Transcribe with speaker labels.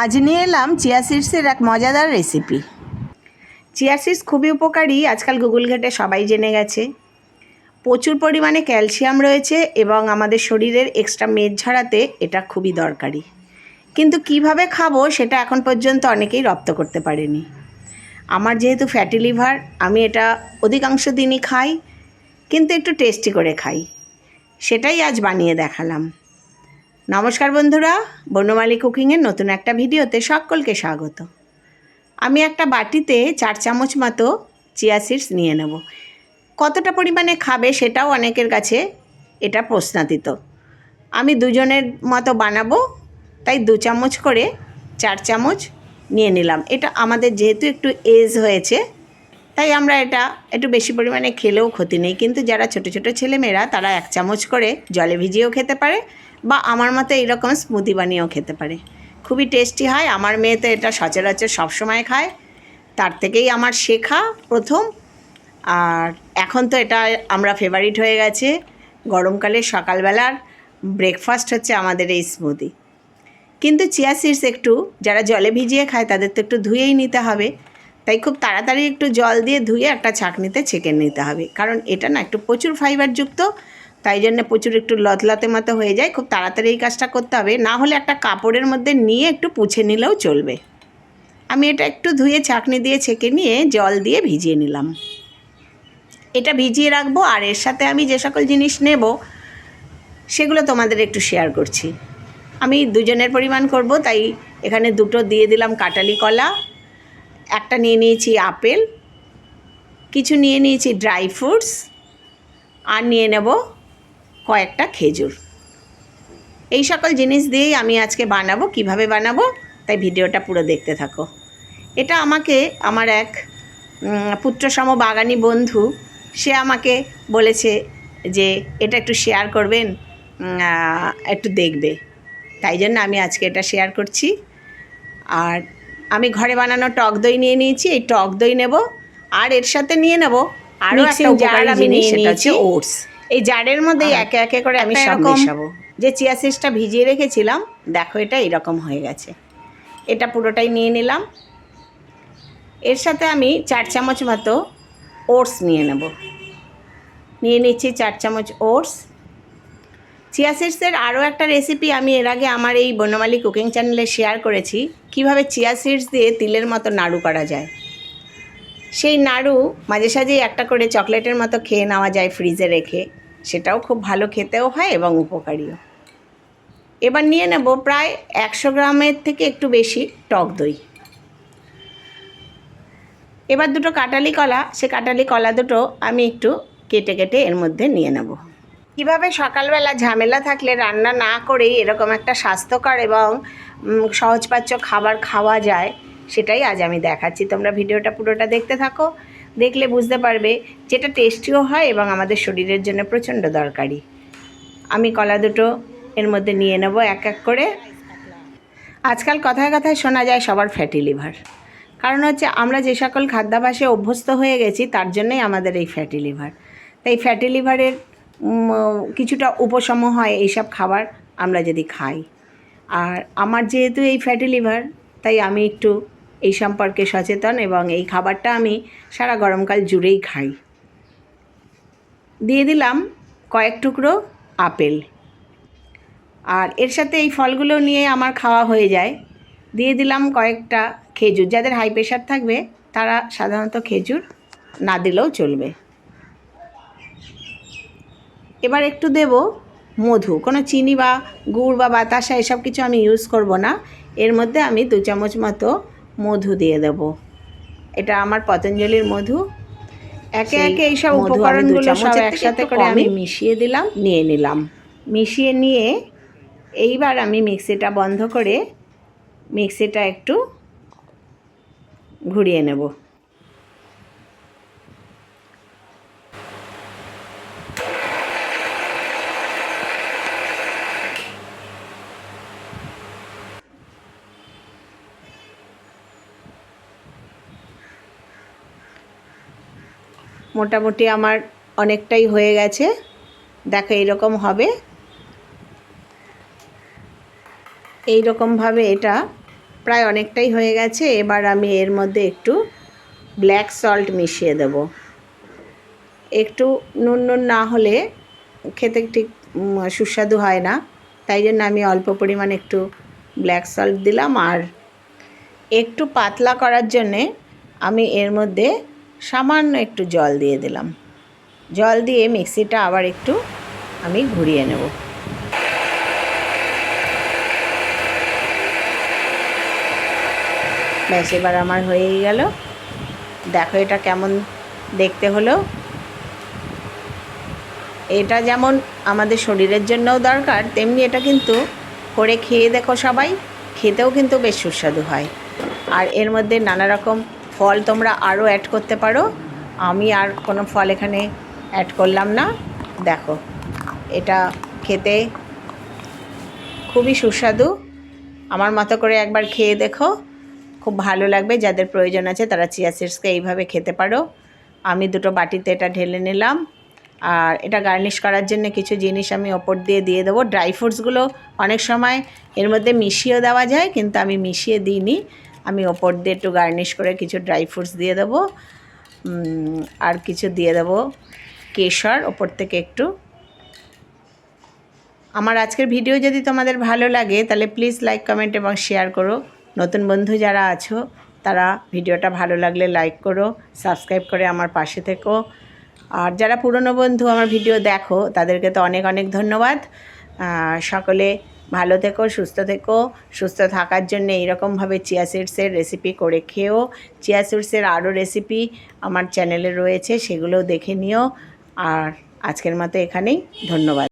Speaker 1: আজ নিয়ে এলাম চিয়া সিডসের এক মজাদার রেসিপি। চিয়া সিডস খুবই উপকারী, আজকাল গুগল ঘেটে সবাই জেনে গেছে। প্রচুর পরিমাণে ক্যালসিয়াম রয়েছে এবং আমাদের শরীরের এক্সট্রা মেদ ঝরাতে এটা খুবই দরকারি। কিন্তু কিভাবে খাবো সেটা এখন পর্যন্ত অনেকেই রপ্ত করতে পারেনি। আমার যেহেতু ফ্যাটি লিভার, আমি এটা অধিকাংশ দিনই খাই, কিন্তু একটু টেস্টি করে খাই। সেটাই আজ বানিয়ে দেখালাম। নমস্কার বন্ধুরা, বনমালী কুকিংয়ের নতুন একটা ভিডিওতে সকলকে স্বাগত। আমি একটা বাটিতে 4 চামচ মতো চিয়া সিডস নিয়ে নেব। কতটা পরিমাণে খাবে সেটাও অনেকের কাছে এটা প্রশ্নাতীত। আমি দুজনের মতো বানাবো, তাই 2 চামচ করে 4 চামচ নিয়ে নিলাম। এটা আমাদের যেহেতু একটু এজ হয়েছে, তাই আমরা এটা একটু বেশি পরিমাণে খেলেও ক্ষতি নেই। কিন্তু যারা ছোট ছোট ছেলেমেয়েরা, তারা 1 চামচ করে জলে ভিজিয়েও খেতে পারে বা আমার মতো এইরকম স্মুদি বানিয়েও খেতে পারে। খুবই টেস্টি হয়। আমার মেয়ে তো এটা সচরাচর সবসময় খায়, তার থেকেই আমার শেখা প্রথম। আর এখন তো এটা আমরা ফেভারিট হয়ে গেছে। গরমকালে সকালবেলার ব্রেকফাস্ট হচ্ছে আমাদের এই স্মুদি। কিন্তু চিয়া সিডস একটু যারা জলে ভিজিয়ে খায় তাদের তো একটু ধুয়েই নিতে হবে, তাই খুব তাড়াতাড়ি একটু জল দিয়ে ধুয়ে একটা ছাঁকনিতে ছেঁকে নিতে হবে। কারণ এটা না একটু প্রচুর ফাইবারযুক্ত, তাই জন্য প্রচুর একটু লতলাতে মতো হয়ে যায়। খুব তাড়াতাড়ি এই কাজটা করতে হবে, না হলে একটা কাপড়ের মধ্যে নিয়ে একটু পুছে নিলেও চলবে। আমি এটা একটু ধুয়ে ছাঁকনি দিয়ে ছেঁকে নিয়ে জল দিয়ে ভিজিয়ে নিলাম। এটা ভিজিয়ে রাখবো, আর এর সাথে আমি যে সকল জিনিস নেব সেগুলো তোমাদের একটু শেয়ার করছি। আমি দুজনের পরিমাণ করব, তাই এখানে 2টো দিয়ে দিলাম কাঁঠালি কলা, একটা নিয়ে নিয়েছি আপেল, কিছু নিয়ে নিয়েছি ড্রাই ফ্রুটস, আর নিয়ে নেব কয়েকটা খেজুর। এই সকল জিনিস দিয়েই আমি আজকে বানাবো। কিভাবে বানাবো তাই ভিডিওটা পুরো দেখতে থাকো। এটা আমাকে আমার এক পুত্রসম বাগানি বন্ধু, সে আমাকে বলেছে যে এটা একটু শেয়ার করবেন, একটু দেখবে, তাই জন্য আমি আজকে এটা শেয়ার করছি। আর আমি ঘরে বানানো টক দই নিয়ে নিয়েছি, এই টক দই নেব। আর এর সাথে নিয়ে নেব আরও একটা উপকারী জিনিস, সেটা হচ্ছে ওটস। এই জারের মধ্যেই একে একে করে আমি সব মেশাবো। যে চিয়া সিডসটা ভিজিয়ে রেখেছিলাম, দেখো এটা এরকম হয়ে গেছে। এটা পুরোটাই নিয়ে নিলাম। এর সাথে আমি 4 চামচ মতো ওটস নিয়ে নেব। নিয়ে নিচ্ছি 4 চামচ ওটস। চিয়া সিডসের আরও একটা রেসিপি আমি এর আগে আমার এই বনমালী কুকিং চ্যানেলে শেয়ার করেছি, কিভাবে চিয়া সিডস দিয়ে তিলের মতো নাড়ু করা যায়। সেই নাড়ু মাঝে সাঝেই একটা করে চকলেটের মতো খেয়ে নেওয়া যায় ফ্রিজে রেখে, সেটাও খুব ভালো খেতেও হয় এবং উপকারীও। এবার নিয়ে নেব প্রায় 100 গ্রামের থেকে একটু বেশি টক দই। এবার 2টো কাঁঠালি কলা, সে কাঁঠালি কলা দুটো আমি একটু কেটে কেটে এর মধ্যে নিয়ে নেব। কীভাবে সকালবেলা ঝামেলা থাকলে রান্না না করেই এরকম একটা স্বাস্থ্যকর এবং সহজপাচ্য খাবার খাওয়া যায়, সেটাই আজ আমি দেখাচ্ছি। তোমরা ভিডিওটা পুরোটা দেখতে থাকো, দেখলে বুঝতে পারবে যেটা টেস্টিও হয় এবং আমাদের শরীরের জন্য প্রচণ্ড দরকারি। আমি কলা দুটো এর মধ্যে নিয়ে নেব এক এক করে। আজকাল কথায় কথায় শোনা যায় সবার ফ্যাটি লিভার, কারণ হচ্ছে আমরা যে সকল খাদ্যাভ্যাসে অভ্যস্ত হয়ে গেছি তার জন্যই আমাদের এই ফ্যাটি লিভার। তাই ফ্যাটি লিভারের কিছুটা উপশম হয় এইসব খাবার আমরা যদি খাই। আর আমার যেহেতু এই ফ্যাটি লিভার, তাই আমি একটু এই সম্পর্কে সচেতন এবং এই খাবারটা আমি সারা গরমকাল জুড়েই খাই। দিয়ে দিলাম কয়েক টুকরো আপেল, আর এর সাথে এই ফলগুলো নিয়ে আমার খাওয়া হয়ে যায়। দিয়ে দিলাম কয়েকটা খেজুর। যাদের হাই প্রেশার থাকবে তারা সাধারণত খেজুর না দিলেও চলবে। এবার একটু দেব মধু, কোনো চিনি বা গুড় বা বাতাসা এসব কিছু আমি ইউজ করব না। এর মধ্যে আমি 2 চামচ মতো মধু দিয়ে দেব। এটা আমার পতঞ্জলির মধু। একে একে এইসব উপকরণগুলো সব একসাথে করে আমি মিশিয়ে দিলাম, নিয়ে নিলাম। মিশিয়ে নিয়ে এইবার আমি মিক্সিটা বন্ধ করে মিক্সিটা একটু ঘুরিয়ে নেব। মোটামুটি আমার অনেকটাই হয়ে গেছে, দেখো এইরকম হবে। এই রকমভাবে এটা প্রায় অনেকটাই হয়ে গেছে। এবার আমি এর মধ্যে একটু ব্ল্যাক সল্ট মিশিয়ে দেব। একটু নুন নুন না হলে খেতে ঠিক সুস্বাদু হয় না, তাই জন্য আমি অল্প পরিমাণে একটু ব্ল্যাক সল্ট দিলাম। আর একটু পাতলা করার জন্যে আমি এর মধ্যে সামান্য একটু জল দিয়ে দিলাম। জল দিয়ে মিক্সিটা আবার একটু আমি ঘুরিয়ে নেব। ব্যাস, এবার আমার হয়েই গেল। দেখো এটা কেমন দেখতে হলো। এটা যেমন আমাদের শরীরের জন্যও দরকার, তেমনি এটা কিন্তু করে খেয়ে দেখো সবাই, খেতেও কিন্তু বেশ সুস্বাদু হয়। আর এর মধ্যে নানা রকম ফল তোমরা আরও অ্যাড করতে পারো। আমি আর কোনো ফল এখানে অ্যাড করলাম না। দেখো এটা খেতে খুবই সুস্বাদু। আমার মতো করে একবার খেয়ে দেখো, খুব ভালো লাগবে। যাদের প্রয়োজন আছে তারা চিয়া সিডসকে এইভাবে খেতে পারো। আমি দুটো বাটিতে এটা ঢেলে নিলাম। আর এটা গার্নিশ করার জন্য কিছু জিনিস আমি ওপর দিয়ে দেবো। ড্রাই ফ্রুটসগুলো অনেক সময় এর মধ্যে মিশিয়েও দেওয়া যায়, কিন্তু আমি মিশিয়ে দিইনি। আমি ওপর দিয়ে একটু গার্নিশ করে কিছু ড্রাই ফ্রুটস দিয়ে দেবো। আর কিছু দিয়ে দেবো কেশর ওপর থেকে একটু। আমার আজকের ভিডিও যদি তোমাদের ভালো লাগে তাহলে প্লিজ লাইক, কমেন্ট এবং শেয়ার করো। নতুন বন্ধু যারা আছো তারা ভিডিওটা ভালো লাগলে লাইক করো, সাবস্ক্রাইব করে আমার পাশে থেকো। আর যারা পুরনো বন্ধু আমার ভিডিও দেখো তাদেরকে তো অনেক অনেক ধন্যবাদ। সকলে ভালো থেকো, সুস্থ থেকো। সুস্থ থাকার জন্য এইরকমভাবে চিয়া সিডসের রেসিপি করে খেও। চিয়া সিডসের আরও রেসিপি আমার চ্যানেলে রয়েছে, সেগুলোও দেখে নিও। আর আজকের মতো এখানেই, ধন্যবাদ।